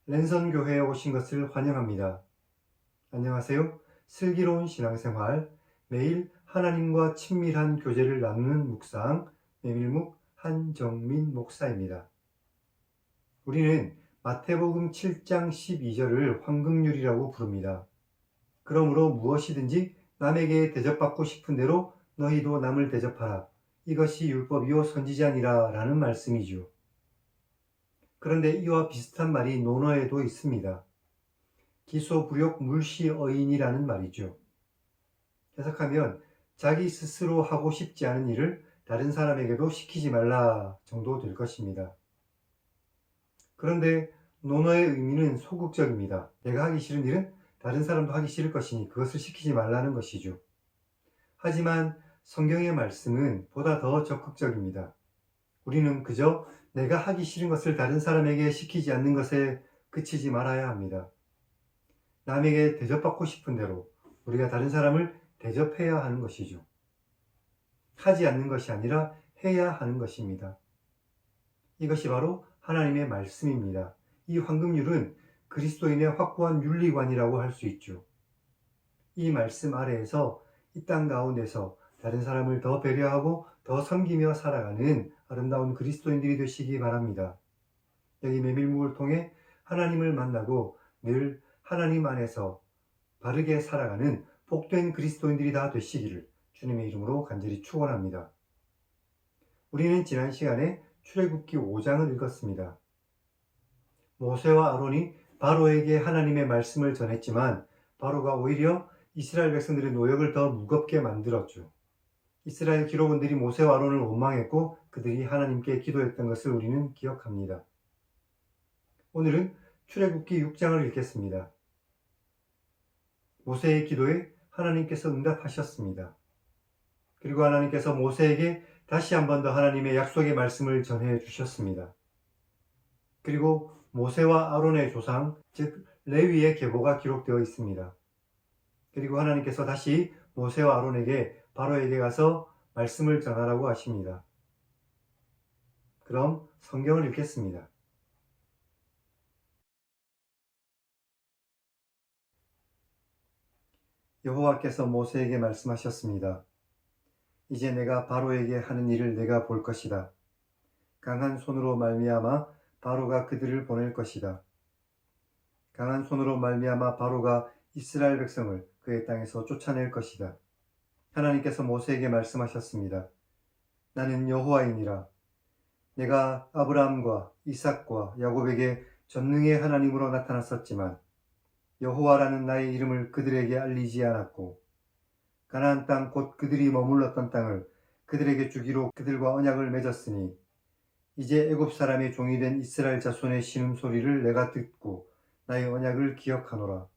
랜선 교회에 오신 것을 환영합니다. 안녕하세요. 슬기로운 신앙생활, 매일 하나님과 친밀한 교제를 나누는 묵상, 메밀묵 한정민 목사입니다. 우리는 마태복음 7장 12절을 황금률이라고 부릅니다. 그러므로 무엇이든지 남에게 대접받고 싶은 대로 너희도 남을 대접하라. 이것이 율법이요 선지자니라 라는 말씀이죠. 그런데 이와 비슷한 말이 논어에도 있습니다. 기소불욕 물시어인이라는 말이죠. 해석하면 자기 스스로 하고 싶지 않은 일을 다른 사람에게도 시키지 말라 정도 될 것입니다. 그런데 논어의 의미는 소극적입니다. 내가 하기 싫은 일은 다른 사람도 하기 싫을 것이니 그것을 시키지 말라는 것이죠. 하지만 성경의 말씀은 보다 더 적극적입니다. 우리는 그저 내가 하기 싫은 것을 다른 사람에게 시키지 않는 것에 그치지 말아야 합니다. 남에게 대접받고 싶은 대로 우리가 다른 사람을 대접해야 하는 것이죠. 하지 않는 것이 아니라 해야 하는 것입니다. 이것이 바로 하나님의 말씀입니다. 이 황금률은 그리스도인의 확고한 윤리관이라고 할 수 있죠. 이 말씀 아래에서 이 땅 가운데서 다른 사람을 더 배려하고 더 섬기며 살아가는 아름다운 그리스도인들이 되시기 바랍니다. 여기 메밀묵을 통해 하나님을 만나고 늘 하나님 안에서 바르게 살아가는 복된 그리스도인들이 다 되시기를 주님의 이름으로 간절히 축원합니다. 우리는 지난 시간에 출애굽기 5장을 읽었습니다. 모세와 아론이 바로에게 하나님의 말씀을 전했지만 바로가 오히려 이스라엘 백성들의 노역을 더 무겁게 만들었죠. 이스라엘 기록원들이 모세와 아론을 원망했고 그들이 하나님께 기도했던 것을 우리는 기억합니다. 오늘은 출애굽기 6장을 읽겠습니다. 모세의 기도에 하나님께서 응답하셨습니다. 그리고 하나님께서 모세에게 다시 한 번 더 하나님의 약속의 말씀을 전해 주셨습니다. 그리고 모세와 아론의 조상, 즉 레위의 계보가 기록되어 있습니다. 그리고 하나님께서 다시 모세와 아론에게 바로에게 가서 말씀을 전하라고 하십니다. 그럼 성경을 읽겠습니다. 여호와께서 모세에게 말씀하셨습니다. 이제 내가 바로에게 하는 일을 내가 볼 것이다. 강한 손으로 말미암아 바로가 그들을 보낼 것이다. 강한 손으로 말미암아 바로가 이스라엘 백성을 그의 땅에서 쫓아낼 것이다. 하나님께서 모세에게 말씀하셨습니다. 나는 여호와이니라. 내가 아브라함과 이삭과 야곱에게 전능의 하나님으로 나타났었지만 여호와라는 나의 이름을 그들에게 알리지 않았고 가나안 땅 곧 그들이 머물렀던 땅을 그들에게 주기로 그들과 언약을 맺었으니 이제 애굽 사람의 종이 된 이스라엘 자손의 신음소리를 내가 듣고 나의 언약을 기억하노라.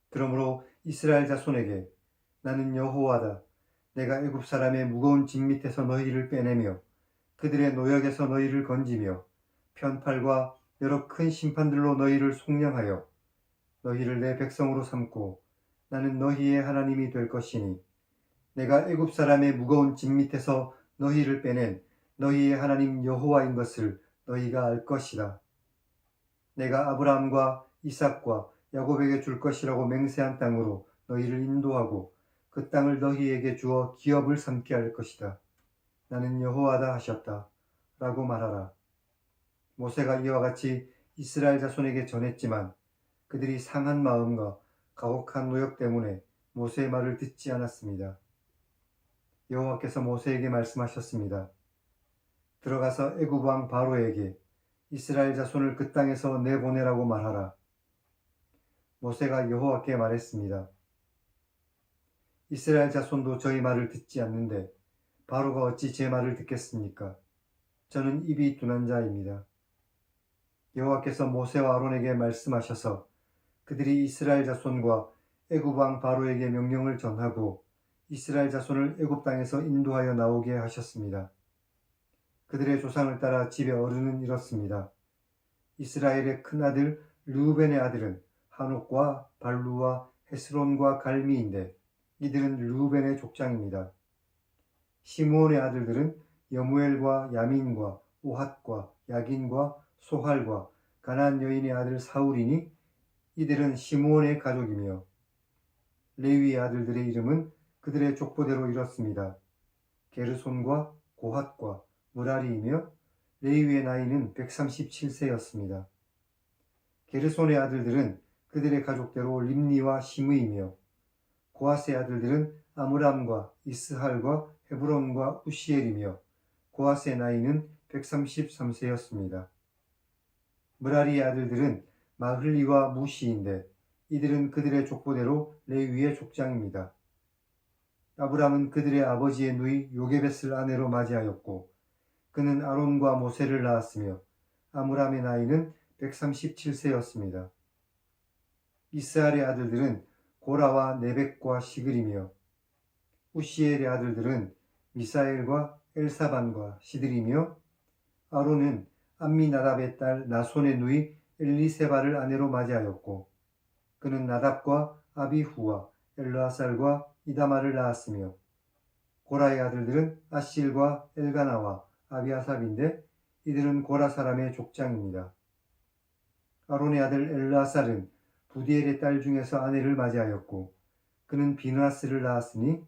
그러므로 이스라엘 자손에게 나는 여호와다. 내가 애굽 사람의 무거운 짐 밑에서 너희를 빼내며 그들의 노역에서 너희를 건지며 편팔과 여러 큰 심판들로 너희를 속량하여 너희를 내 백성으로 삼고 나는 너희의 하나님이 될 것이니 내가 애굽 사람의 무거운 짐 밑에서 너희를 빼낸 너희의 하나님 여호와인 것을 너희가 알 것이다. 내가 아브라함과 이삭과 야곱에게 줄 것이라고 맹세한 땅으로 너희를 인도하고 그 땅을 너희에게 주어 기업을 삼게 할 것이다. 나는 여호와다 하셨다. 라고 말하라. 모세가 이와 같이 이스라엘 자손에게 전했지만 그들이 상한 마음과 가혹한 노역 때문에 모세의 말을 듣지 않았습니다. 여호와께서 모세에게 말씀하셨습니다. 들어가서 애굽 왕 바로에게 이스라엘 자손을 그 땅에서 내보내라고 말하라. 모세가 여호와께 말했습니다. 이스라엘 자손도 저희 말을 듣지 않는데 바로가 어찌 제 말을 듣겠습니까? 저는 입이 둔한 자입니다. 여호와께서 모세와 아론에게 말씀하셔서 그들이 이스라엘 자손과 애굽 왕 바로에게 명령을 전하고 이스라엘 자손을 애굽 땅에서 인도하여 나오게 하셨습니다. 그들의 조상을 따라 집의 어른은 이렇습니다. 이스라엘의 큰아들 르우벤의 아들은 하녹과 발루와 헤스론과 갈미인데 이들은 르우벤의 족장입니다. 시므온의 아들들은 여무엘과 야민과 오핫과 야긴과 소할과 가나안 여인의 아들 사울이니 이들은 시므온의 가족이며 레위의 아들들의 이름은 그들의 족보대로 이렇습니다. 게르손과 고핫과 무라리이며 레위의 나이는 137세였습니다. 게르손의 아들들은 그들의 가족대로 림니와 시므이며 고핫의 아들들은 아므람과 이스할과 헤브론과 우시엘이며 고핫의 나이는 133세였습니다. 무라리의 아들들은 마흘리와 무시인데 이들은 그들의 족보대로 레위의 족장입니다. 아브람은 그들의 아버지의 누이 요게벳을 아내로 맞이하였고 그는 아론과 모세를 낳았으며 아므람의 나이는 137세였습니다. 이스할의 아들들은 고라와 네벡과 시글이며 우시엘의 아들들은 미사엘과 엘사반과 시들이며 아론은 암미나답의 딸 나손의 누이 엘리세바를 아내로 맞이하였고 그는 나답과 아비후와 엘르아살과 이다마를 낳았으며 고라의 아들들은 아실과 엘가나와 아비아삽인데 이들은 고라 사람의 족장입니다. 아론의 아들 엘르아살은 부디엘의 딸 중에서 아내를 맞이하였고 그는 비느하스를 낳았으니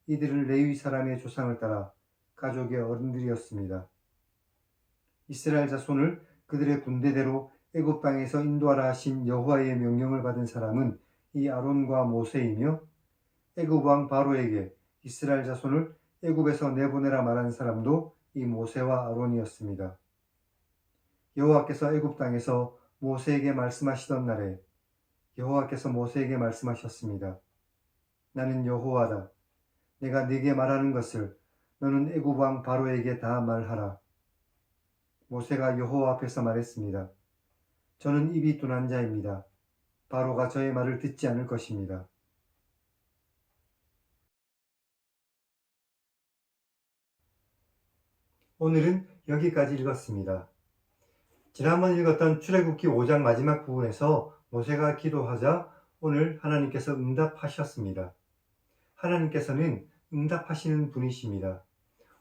이들은 레위 사람의 조상을 따라 가족의 어른들이었습니다. 이스라엘 자손을 그들의 군대대로 애굽 땅에서 인도하라 하신 여호와의 명령을 받은 사람은 이 아론과 모세이며 애굽 왕 바로에게 이스라엘 자손을 애굽에서 내보내라 말한 사람도 이 모세와 아론이었습니다. 여호와께서 애굽 땅에서 모세에게 말씀하시던 날에 여호와께서 모세에게 말씀하셨습니다. 나는 여호와다. 내가 네게 말하는 것을 너는 애굽 왕 바로에게 다 말하라. 모세가 여호와 앞에서 말했습니다. 저는 입이 둔한 자입니다. 바로가 저의 말을 듣지 않을 것입니다. 오늘은 여기까지 읽었습니다. 지난번 읽었던 출애굽기 5장 마지막 부분에서 모세가 기도하자 오늘 하나님께서 응답하셨습니다. 하나님께서는 응답하시는 분이십니다.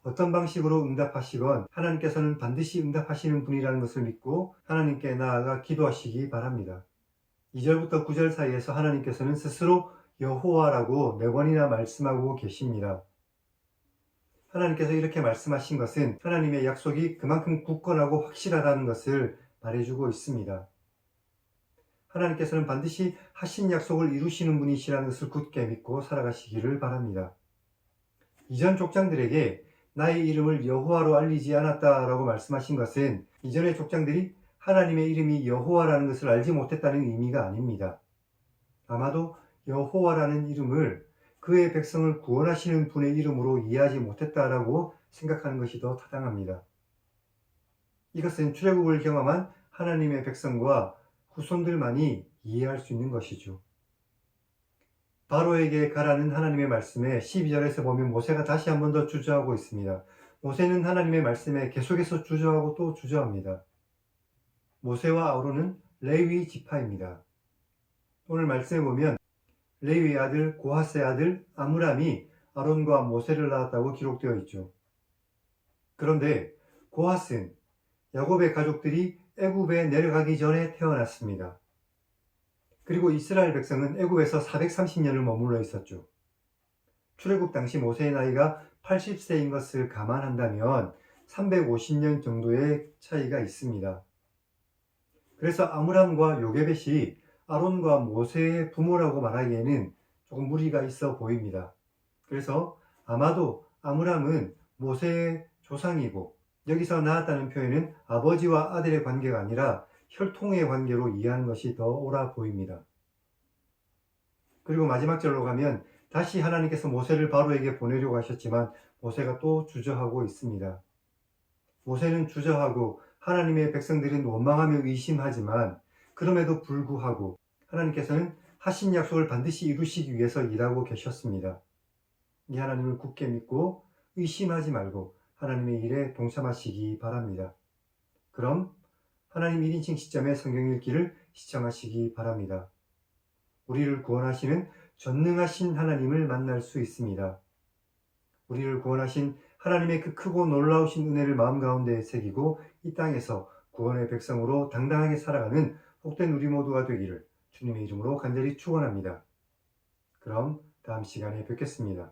어떤 방식으로 응답하시건 하나님께서는 반드시 응답하시는 분이라는 것을 믿고 하나님께 나아가 기도하시기 바랍니다. 2절부터 9절 사이에서 하나님께서는 스스로 여호와라고 4번이나 말씀하고 계십니다. 하나님께서 이렇게 말씀하신 것은 하나님의 약속이 그만큼 굳건하고 확실하다는 것을 말해주고 있습니다. 하나님께서는 반드시 하신 약속을 이루시는 분이시라는 것을 굳게 믿고 살아가시기를 바랍니다. 이전 족장들에게 나의 이름을 여호와로 알리지 않았다라고 말씀하신 것은 이전의 족장들이 하나님의 이름이 여호와라는 것을 알지 못했다는 의미가 아닙니다. 아마도 여호와라는 이름을 그의 백성을 구원하시는 분의 이름으로 이해하지 못했다라고 생각하는 것이 더 타당합니다. 이것은 출애굽을 경험한 하나님의 백성과 후손들만이 이해할 수 있는 것이죠. 바로에게 가라는 하나님의 말씀에 12절에서 보면 모세가 다시 한 번 더 주저하고 있습니다. 모세는 하나님의 말씀에 계속해서 주저하고 또 주저합니다. 모세와 아론은 레위 지파입니다. 오늘 말씀에 보면 레위의 아들 고핫의 아들 아므람이 아론과 모세를 낳았다고 기록되어 있죠. 그런데 고핫은 야곱의 가족들이 애굽에 내려가기 전에 태어났습니다. 그리고 이스라엘 백성은 애굽에서 430년을 머물러 있었죠. 출애굽 당시 모세의 나이가 80세인 것을 감안한다면 350년 정도의 차이가 있습니다. 그래서 아므람과 요게벳이 아론과 모세의 부모라고 말하기에는 조금 무리가 있어 보입니다. 그래서 아마도 아므람은 모세의 조상이고 여기서 나왔다는 표현은 아버지와 아들의 관계가 아니라 혈통의 관계로 이해하는 것이 더 옳아 보입니다. 그리고 마지막 절로 가면 다시 하나님께서 모세를 바로에게 보내려고 하셨지만 모세가 또 주저하고 있습니다. 모세는 주저하고 하나님의 백성들은 원망하며 의심하지만 그럼에도 불구하고 하나님께서는 하신 약속을 반드시 이루시기 위해서 일하고 계셨습니다. 이 하나님을 굳게 믿고 의심하지 말고 하나님의 일에 동참하시기 바랍니다. 그럼 하나님 1인칭 시점의 성경 읽기를 시청하시기 바랍니다. 우리를 구원하시는 전능하신 하나님을 만날 수 있습니다. 우리를 구원하신 하나님의 그 크고 놀라우신 은혜를 마음 가운데 새기고 이 땅에서 구원의 백성으로 당당하게 살아가는 복된 우리 모두가 되기를 주님의 이름으로 간절히 축원합니다. 그럼 다음 시간에 뵙겠습니다.